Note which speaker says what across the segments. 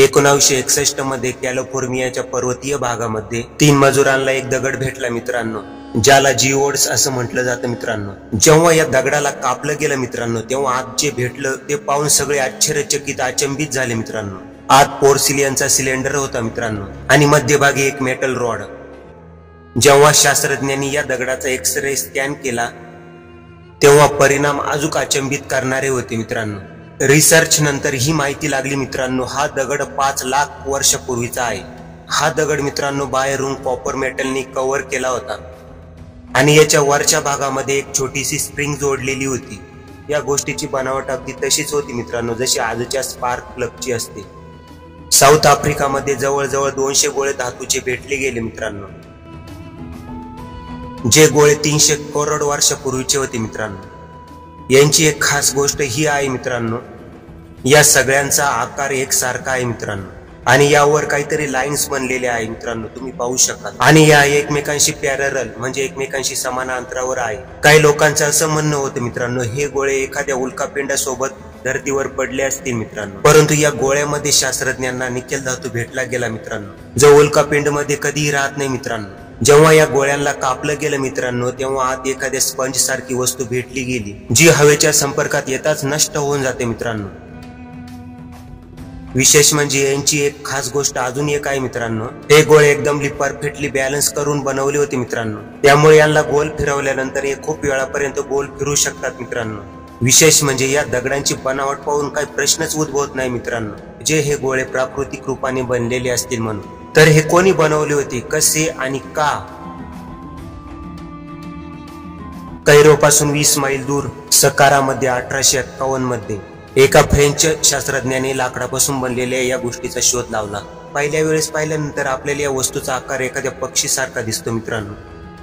Speaker 1: 1961 मध्ये कॅलिफोर्नियाच्या पर्वतीय भागामध्ये 3 मजुरांना एक दगड भेटला मित्रांनो, ज्याला जिओड्स असं म्हटलं जातं मित्रांनो। जेव्हा या दगडाला कापलं गेलं मित्रांनो, तेव्हा आत जे भेटलं ते पाहून सगळे आश्चर्यचकित अचंबित झाले मित्रांनो। आत पोर्सिलियनचा सिलेंडर होता मित्रांनो आणि मध्यभागी एक मेटल रॉड। जेव्हा शास्त्रज्ञांनी या दगडाचा एक्सरे स्कॅन केला तेव्हा परिणाम अजून अचंबित करणारे होते मित्रांनो। रिसर्च नंतर ही माहिती लागली मित्रांनो, हा दगड 5 लाख वर्षापूर्वीचा आहे। हा दगड मित्रांनो बाहेरून कॉपर मेटलने कव्हर केला होता आणि याच्या वरच्या भागामध्ये एक छोटीशी स्प्रिंग जोडलेली होती। या गोष्टीची बनावट अगदी तशीच होती मित्रांनो जशी आजच्या स्पार्क प्लगची असते। साऊथ आफ्रिकामध्ये जवळजवळ 200 गोळे धातूचे भेटले गेले मित्रांनो, जे गोळे 300 करोड वर्षापूर्वीचे होते मित्रांनो। यांची एक खास गोष्ट ही आहे मित्रांनो, या सगळ्यांचा आकार एकसारखा आहे मित्रांनो आणि यावर काहीतरी लाईन्स बनलेले आहे मित्रांनो, तुम्ही पाहू शकता। आणि या एकमेकांशी पॅरलल म्हणजे एकमेकांशी समान अंतरावर आहे। काही लोकांचं असं म्हणणं होतं मित्रांनो, हे गोळे एखाद्या उल्कापिंडासोबत धरतीवर पडले असतील मित्रांनो, परंतु या गोळ्यामध्ये शास्त्रज्ञांना निकेल धातू भेटला गेला मित्रांनो, जो उल्कापिंड मध्ये कधीही राहत नाही मित्रांनो। जेव्हा या गोळ्यांना कापलं गेलं मित्रांनो, तेव्हा आत एखाद्या स्पंज सारखी वस्तू भेटली गेली, जी हवेच्या संपर्कात येताच नष्ट होऊन जाते मित्रांनो। विशेष म्हणजे यांची एक खास गोष्ट अजून एक आहे मित्रांनो, हे गोळे एकदम परफेक्टली बॅलन्स करून बनवले होते मित्रांनो, त्यामुळे यांना गोल फिरवल्यानंतर हे खूप वेळापर्यंत गोल फिरू शकतात मित्रांनो। विशेष म्हणजे या दगडांची बनावट पाहून काही प्रश्नच उद्भवत नाही मित्रांनो, जे हे गोळे प्राकृतिक रूपाने बनलेले असतील म्हणून। तर हे कोणी बनवले होते, कसे आणि का? कैरोपासून 20 मैल दूर सकारामध्ये 1851 मध्ये एका फ्रेंच शास्त्रज्ञाने लाकडापासून बनलेल्या या गोष्टीचा शोध लावला। पहिल्या वेळेस पाहिल्यानंतर आपल्याला या वस्तूचा आकार एखाद्या पक्षीसारखा दिसतो मित्रांनो,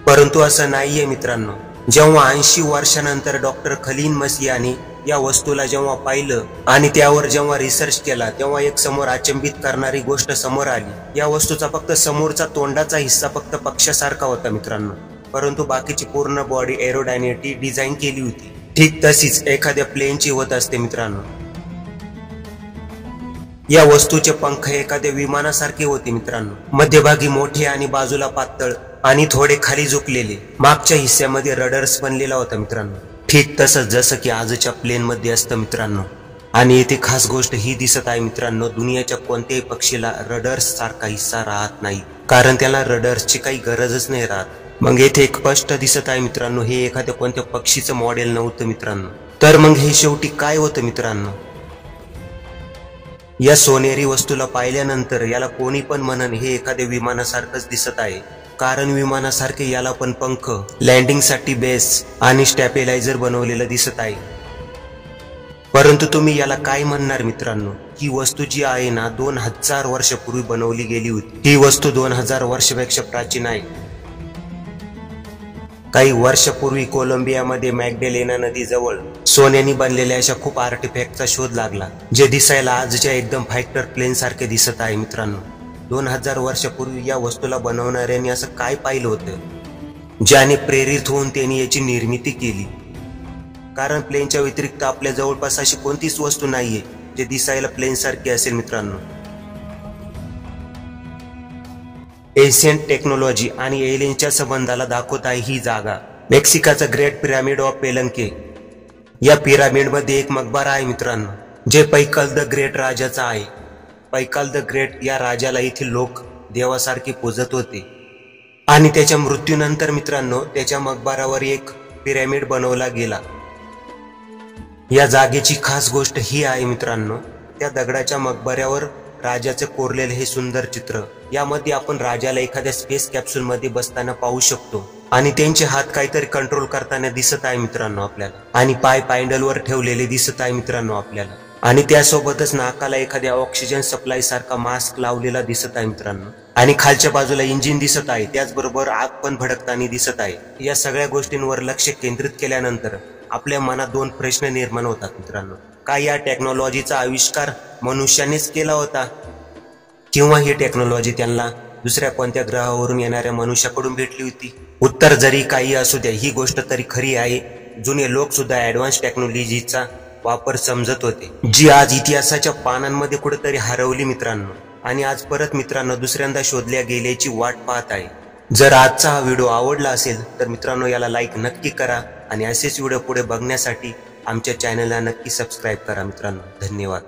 Speaker 1: परंतु असं नाहीये मित्रांनो। जेव्हा 80 वर्षानंतर डॉक्टर खलील मसीहाने या वस्तूला जेव्हा पाहिलं आणि त्यावर जेव्हा रिसर्च केला, तेव्हा एक समोर अचंबित करणारी गोष्ट समोर आली। या वस्तूचा फक्त समोरचा तोंडाचा हिस्सा फक्त पक्षासारखा होता मित्रांनो, परंतु बाकीची पूर्ण बॉडी एरोडायनेटिक डिझाईन केली होती, ठीक तशीच एखाद्या प्लेनची होत असते मित्रांनो। या वस्तूचे पंख एखाद्या विमानासारखे होते मित्रांनो, मध्यभागी मोठे आणि बाजूला पातळ आणि थोडे खाली झुकलेले। मागच्या हिस्स्यामध्ये रडर्स बनलेला होता मित्रांनो, ठीक तसंच जसं की आजच्या प्लेन मध्ये असतं मित्रांनो। आणि येथे खास गोष्ट ही दिसत आहे मित्रांनो, दुनियाच्या कोणत्याही पक्षीला रडर्स सारखा हिस्सा राहत नाही, कारण त्याला रडर्सची काही गरजच नाही राहत। मग येथे एक स्पष्ट दिसत आहे मित्रांनो, हे एखाद्या कोणत्या पक्षीचं मॉडेल नव्हतं मित्रांनो। तर मग हे शेवटी काय होतं मित्रांनो? या सोनेरी वस्तूला पाहिल्यानंतर याला कोणी पण म्हणन हे एखाद्या विमानासारखंच दिसत आहे, कारण विमानासारखे याला पण पंख, लँडिंग साठी बेस आणि स्टॅबिलायझर बनवलेलं दिसत आहे। परंतु तुम्ही याला काय म्हणणार मित्रांनो? ही वस्तू जी आहे ना 2000 वर्षापूर्वी बनवली गेली होती। ही वस्तू 2000 वर्षापेक्षा प्राचीन आहे। काही वर्षापूर्वी कोलंबियामध्ये मॅग्डेलेना नदीजवळ सोन्याने बनलेल्या अशा खूप आर्टिफॅक्टचा शोध लागला, जे दिसायला आजच्या एकदम फायटर प्लेन सारखे दिसत आहे मित्रांनो। 2000 वर्षापूर्वी या वस्तूला बनवणाऱ्यांनी असं काय पाहिलं होतं ज्याने प्रेरित होऊन त्यांनी याची निर्मिती केली? कारण प्लेनच्या व्यतिरिक्त आपल्या जवळपास अशी कोणतीच वस्तू नाहीये जे दिसायला प्लेन सारखी असेल मित्रांनो। एन्शियंट टेक्नॉलॉजी आणि एलियनच्या संबंधाला दाखवत आहे ही जागा, मेक्सिकाचा ग्रेट पिरामिड ऑफ पेलंके। या पिरामिडमध्ये एक मकबरा आहे मित्रांनो, जे पैकल द ग्रेट राजाचा आहे। पैकल द ग्रेट या राजाला येथील लोक देवासारखे पूजत होते आणि त्याच्या मृत्यूनंतर मित्रांनो त्याच्या मकबरावर एक पिरामिड बनवला गेला। या जागेची खास गोष्ट ही आहे मित्रांनो, त्या दगडाच्या मकबऱ्यावर राजाचे कोरलेले हे सुंदर चित्र। यामध्ये आपण राजाला एखाद्या स्पेस कॅप्सूल मध्ये बसताना पाहू शकतो आणि त्यांचे हात काहीतरी कंट्रोल करताना दिसत आहे मित्रांनो आपल्याला, आणि पाय पॅन्डलवर ठेवलेले दिसत आहे मित्रांनो आपल्याला, आणि त्यासोबतच नाकाला एखाद्या ऑक्सिजन सप्लाय सारखा मास्क लावलेला दिसत आहे मित्रांनो, आणि खालच्या बाजूला इंजिन दिसत आहे, त्याचबरोबर आग पण भडकताना दिसत आहे। या सगळ्या गोष्टींवर लक्ष केंद्रित केल्यानंतर आपल्या मनात 2 प्रश्न निर्माण होतात मित्रांनो। काय या टेक्नॉलॉजीचा आविष्कार मनुष्यानेच केला होता, किंवा ही टेक्नॉलॉजी त्यांना दुसऱ्या कोणत्या ग्रहावरून येणाऱ्या मनुष्याकडून भेटली होती? उत्तर जरी काही असू द्या, ही गोष्ट तरी खरी आहे। जुने लोक सुद्धा ऍडव्हान्स टेक्नॉलॉजीचा वापर समजत होते, जी आज इतिहासाच्या पानांमध्ये कुठेतरी हरवली मित्रांनो, आणि आज परत मित्रांनो दुसऱ्यांदा शोधल्या गेल्याची वाट पाहत आहे. जर आजचा हा व्हिडिओ आवडला असेल तर मित्रांनो याला लाईक नक्की करा आणि असेच व्हिडिओ पुढे बघण्यासाठी आमच्या चॅनलला नक्की सबस्क्राईब करा मित्रांनो. धन्यवाद.